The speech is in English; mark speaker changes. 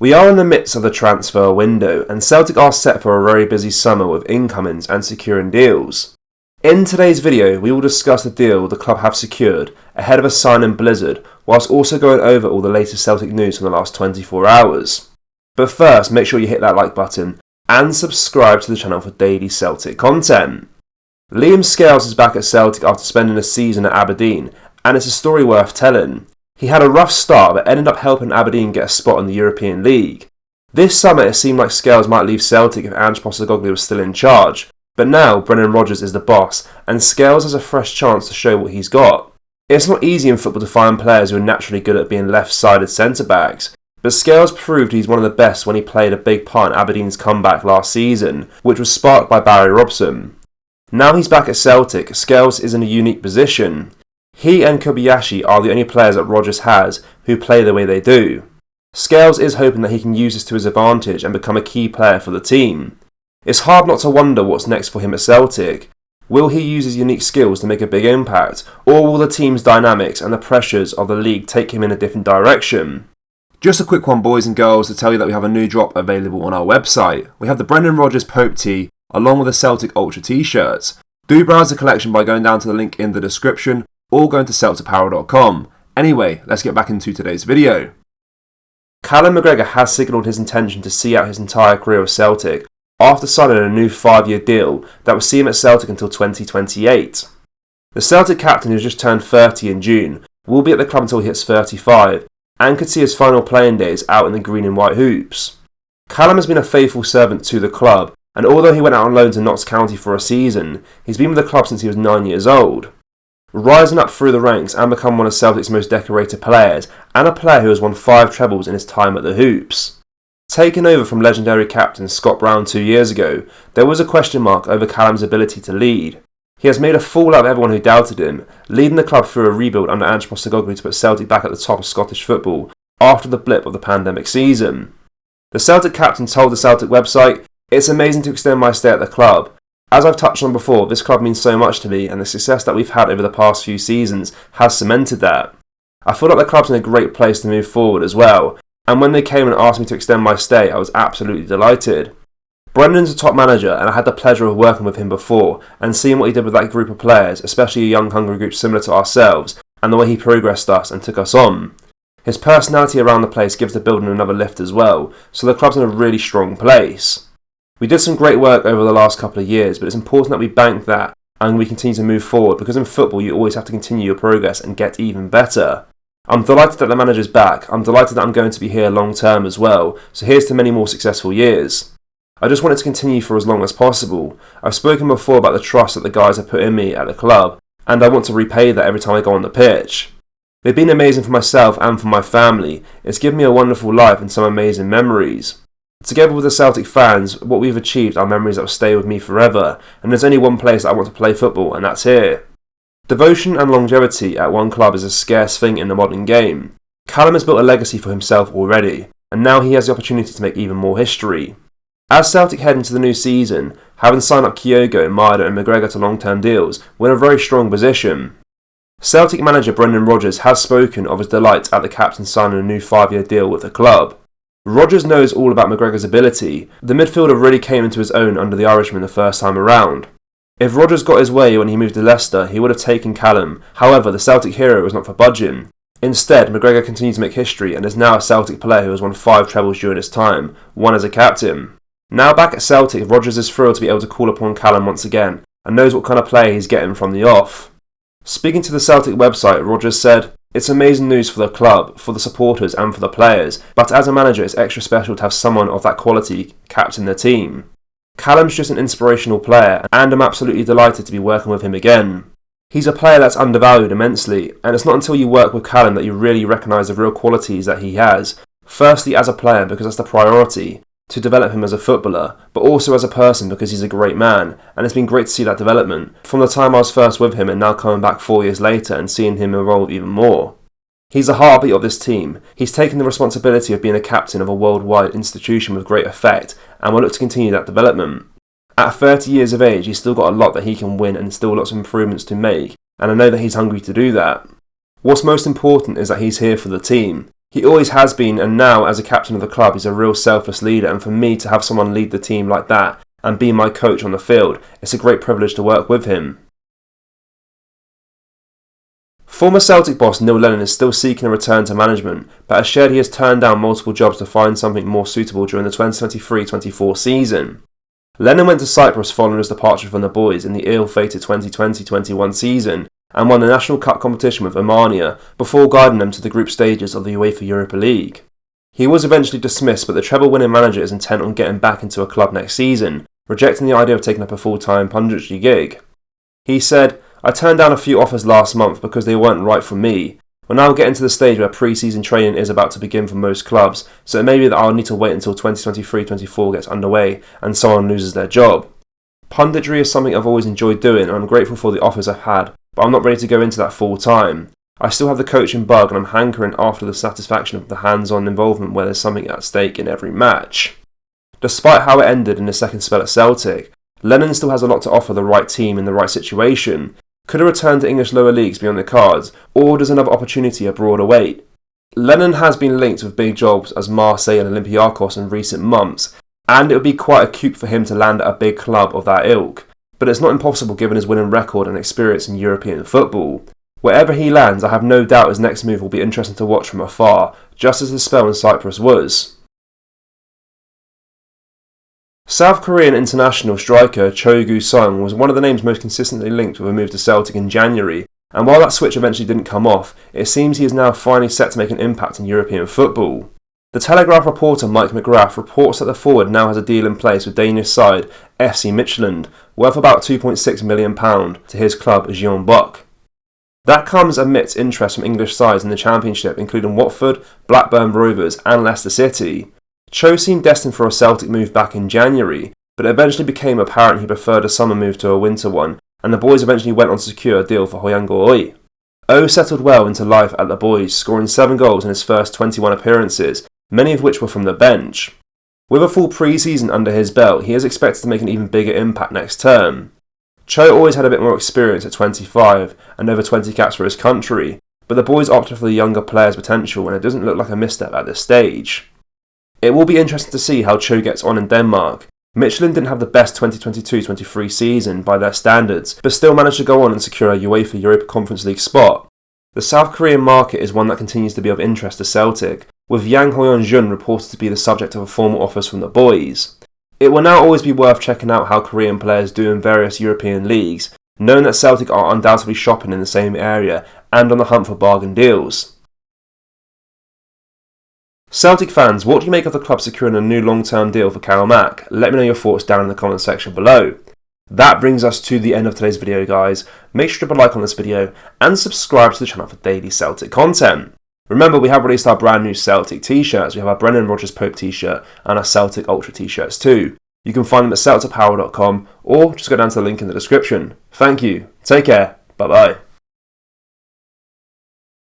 Speaker 1: We are in the midst of the transfer window, and Celtic are set for a very busy summer with incomings and securing deals. In today's video, we will discuss the deal the club have secured ahead of a signing blizzard, whilst also going over all the latest Celtic news from the last 24 hours. But first, make sure you hit that like button and subscribe to the channel for daily Celtic content. Liam Scales is back at Celtic after spending a season at Aberdeen, and it's a story worth telling. He had a rough start but ended up helping Aberdeen get a spot in the European League. This summer it seemed like Scales might leave Celtic if Ange Postecoglou was still in charge, but now Brendan Rodgers is the boss and Scales has a fresh chance to show what he's got. It's not easy in football to find players who are naturally good at being left-sided centre-backs, but Scales proved he's one of the best when he played a big part in Aberdeen's comeback last season, which was sparked by Barry Robson. Now he's back at Celtic, Scales is in a unique position. He and Kobayashi are the only players that Rodgers has who play the way they do. Scales is hoping that he can use this to his advantage and become a key player for the team. It's hard not to wonder what's next for him at Celtic. Will he use his unique skills to make a big impact, or will the team's dynamics and the pressures of the league take him in a different direction? Just a quick one, boys and girls, to tell you that we have a new drop available on our website. We have the Brendan Rodgers Pope tee along with the Celtic Ultra t-shirts. Do browse the collection by going down to the link in the description or going to celticapparel.com. Anyway, let's get back into today's video. Callum McGregor has signalled his intention to see out his entire career with Celtic after signing a new 5-year deal that will see him at Celtic until 2028. The Celtic captain, who's just turned 30 in June, will be at the club until he hits 35 and could see his final playing days out in the green and white hoops. Callum has been a faithful servant to the club, and although he went out on loan to Notts County for a season, he's been with the club since he was 9 years old. Rising up through the ranks and become one of Celtic's most decorated players, and a player who has won 5 trebles in his time at the hoops. Taking over from legendary captain Scott Brown 2 years ago, there was a question mark over Callum's ability to lead. He has made a fool out of everyone who doubted him, leading the club through a rebuild under Ange Postecoglou to put Celtic back at the top of Scottish football after the blip of the pandemic season. The Celtic captain told the Celtic website, "It's amazing to extend my stay at the club. As I've touched on before, this club means so much to me, and the success that we've had over the past few seasons has cemented that. I feel like the club's in a great place to move forward as well, and when they came and asked me to extend my stay, I was absolutely delighted. Brendan's a top manager, and I had the pleasure of working with him before, and seeing what he did with that group of players, especially a young, hungry group similar to ourselves, and the way he progressed us and took us on. His personality around the place gives the building another lift as well, so the club's in a really strong place. We did some great work over the last couple of years, but it's important that we bank that and we continue to move forward, because in football you always have to continue your progress and get even better. I'm delighted that the manager's back. I'm delighted that I'm going to be here long term as well, so here's to many more successful years. I just want it to continue for as long as possible. I've spoken before about the trust that the guys have put in me at the club, and I want to repay that every time I go on the pitch. They've been amazing for myself and for my family. It's given me a wonderful life and some amazing memories. Together with the Celtic fans, what we've achieved are memories that will stay with me forever, and there's only one place that I want to play football, and that's here." Devotion and longevity at one club is a scarce thing in the modern game. Callum has built a legacy for himself already, and now he has the opportunity to make even more history. As Celtic head into the new season, having signed up Kyogo, Maeda and McGregor to long-term deals, we're in a very strong position. Celtic manager Brendan Rodgers has spoken of his delight at the captain signing a new 5-year deal with the club. Rodgers knows all about McGregor's ability. The midfielder really came into his own under the Irishman the first time around. If Rodgers got his way when he moved to Leicester, he would have taken Callum. However, the Celtic hero was not for budging. Instead, McGregor continues to make history and is now a Celtic player who has won 5 trebles during his time, one as a captain. Now back at Celtic, Rodgers is thrilled to be able to call upon Callum once again and knows what kind of player he's getting from the off. Speaking to the Celtic website, Rodgers said, "It's amazing news for the club, for the supporters and for the players, but as a manager it's extra special to have someone of that quality captain the team. Callum's just an inspirational player and I'm absolutely delighted to be working with him again. He's a player that's undervalued immensely, and it's not until you work with Callum that you really recognise the real qualities that he has. Firstly as a player, because that's the priority, to develop him as a footballer, but also as a person because he's a great man, and it's been great to see that development from the time I was first with him and now coming back 4 years later and seeing him evolve even more. He's the heartbeat of this team. He's taken the responsibility of being a captain of a worldwide institution with great effect, and will look to continue that development. At 30 years of age, he's still got a lot that he can win and still lots of improvements to make, and I know that he's hungry to do that. What's most important is that he's here for the team. He always has been, and now as a captain of the club he's a real selfless leader, and for me to have someone lead the team like that and be my coach on the field, it's a great privilege to work with him. Former Celtic boss Neil Lennon is still seeking a return to management, but has shared he has turned down multiple jobs to find something more suitable during the 2023-24 season. Lennon went to Cyprus following his departure from the boys in the ill-fated 2020-21 season and won the National Cup competition with Armenia before guiding them to the group stages of the UEFA Europa League. He was eventually dismissed, but the treble-winning manager is intent on getting back into a club next season, rejecting the idea of taking up a full-time punditry gig. He said, "I turned down a few offers last month because they weren't right for me. We're now getting to the stage where pre-season training is about to begin for most clubs, so it may be that I'll need to wait until 2023-24 gets underway and someone loses their job. Punditry is something I've always enjoyed doing and I'm grateful for the offers I've had, but I'm not ready to go into that full time. I still have the coaching bug and I'm hankering after the satisfaction of the hands-on involvement where there's something at stake in every match." Despite how it ended in his second spell at Celtic, Lennon still has a lot to offer the right team in the right situation. Could a return to English lower leagues be on the cards, or does another opportunity abroad await? Lennon has been linked with big jobs as Marseille and Olympiacos in recent months, and it would be quite a coup for him to land at a big club of that ilk, but it's not impossible given his winning record and experience in European football. Wherever he lands, I have no doubt his next move will be interesting to watch from afar, just as his spell in Cyprus was. South Korean international striker Choi Goo Sun was one of the names most consistently linked with a move to Celtic in January, and while that switch eventually didn't come off, it seems he is now finally set to make an impact in European football. The Telegraph reporter Mike McGrath reports that the forward now has a deal in place with Danish side FC Midtjylland, worth about £2.6 million to his club Jeonbuk. That comes amidst interest from English sides in the Championship, including Watford, Blackburn Rovers and Leicester City. Cho seemed destined for a Celtic move back in January, but it eventually became apparent he preferred a summer move to a winter one, and the boys eventually went on to secure a deal for Hoyangoi. O settled well into life at the boys, scoring 7 goals in his first 21 appearances, many of which were from the bench. With a full pre-season under his belt, he is expected to make an even bigger impact next term. Cho always had a bit more experience at 25 and over 20 caps for his country, but the boys opted for the younger player's potential and it doesn't look like a misstep at this stage. It will be interesting to see how Cho gets on in Denmark. Midtjylland didn't have the best 2022-23 season by their standards, but still managed to go on and secure a UEFA Europa Conference League spot. The South Korean market is one that continues to be of interest to Celtic, with Yang Hoyeon-jun reported to be the subject of formal offers from the boys. It will now always be worth checking out how Korean players do in various European leagues, knowing that Celtic are undoubtedly shopping in the same area and on the hunt for bargain deals. Celtic fans, what do you make of the club securing a new long-term deal for Callum Mac? Let me know your thoughts down in the comment section below. That brings us to the end of today's video, guys. Make sure to drop a like on this video and subscribe to the channel for daily Celtic content. Remember, we have released our brand new Celtic t-shirts. We have our Brendan Rodgers Pope t-shirt and our Celtic Ultra t-shirts too. You can find them at celticpower.com or just go down to the link in the description. Thank you. Take care. Bye-bye.